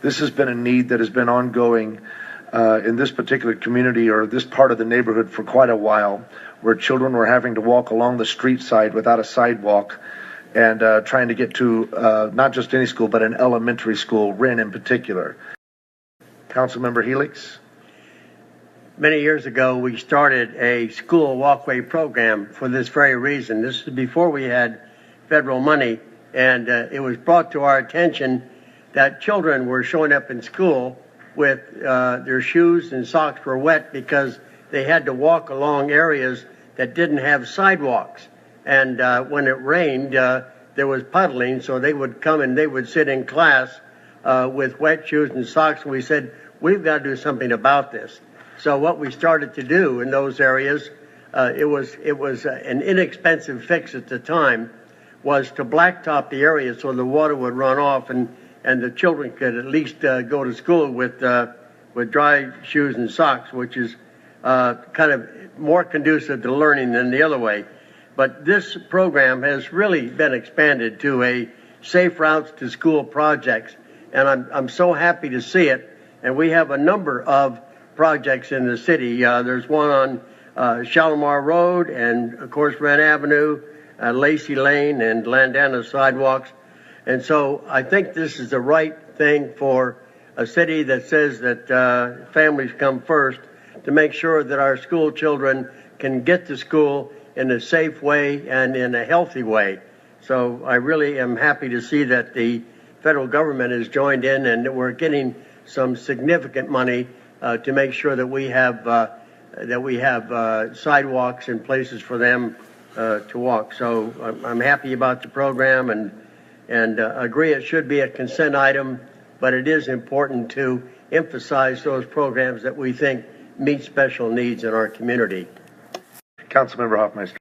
This has been a need that has been ongoing in this particular community or this part of the neighborhood for quite a while, where children were having to walk along the street side without a sidewalk and trying to get to not just any school, but an elementary school, Wren in particular. Councilmember Helix? Many years ago, we started a school walkway program for this very reason. This is before we had federal money, and it was brought to our attention that children were showing up in school with their shoes and socks were wet because they had to walk along areas that didn't have sidewalks. And when it rained, there was puddling, so they would come and they would sit in class with wet shoes and socks. And we said, we've got to do something about this. So what we started to do in those areas, it was an inexpensive fix at the time, was to blacktop the area so the water would run off and the children could at least go to school with dry shoes and socks, which is kind of more conducive to learning than the other way. But this program has really been expanded to a safe routes to school projects, and I'm so happy to see it. And we have a number of projects in the city. There's one on Shalimar Road and, of course, Wren Avenue, Lacey Lane, and Landana sidewalks. And so I think this is the right thing for a city that says that families come first, to make sure that our school children can get to school in a safe way and in a healthy way. So I really am happy to see that the federal government has joined in and that we're getting some significant money to make sure that we have sidewalks and places for them to walk. So I'm happy about the program and agree it should be a consent item, but it is important to emphasize those programs that we think meet special needs in our community. Councilmember Hoffmeister.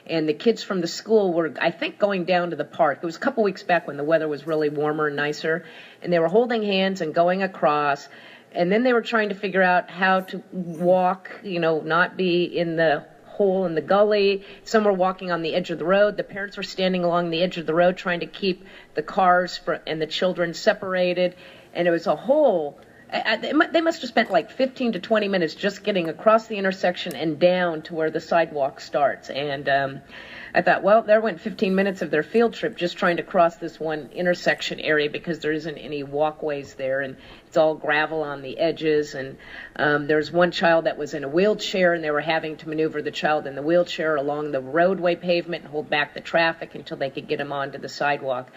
And the kids from the school were, I think, going down to the park. It was a couple weeks back when the weather was really warmer and nicer, and they were holding hands and going across, and then they were trying to figure out how to walk, not be in the hole in the gully. Some were walking on the edge of the road. The parents were standing along the edge of the road trying to keep the cars and the children separated, and it was a whole... They must have spent like 15 to 20 minutes just getting across the intersection and down to where the sidewalk starts. And I thought, well, there went 15 minutes of their field trip just trying to cross this one intersection area because there isn't any walkways there, and it's all gravel on the edges. And there's one child that was in a wheelchair, and they were having to maneuver the child in the wheelchair along the roadway pavement and hold back the traffic until they could get him onto the sidewalk.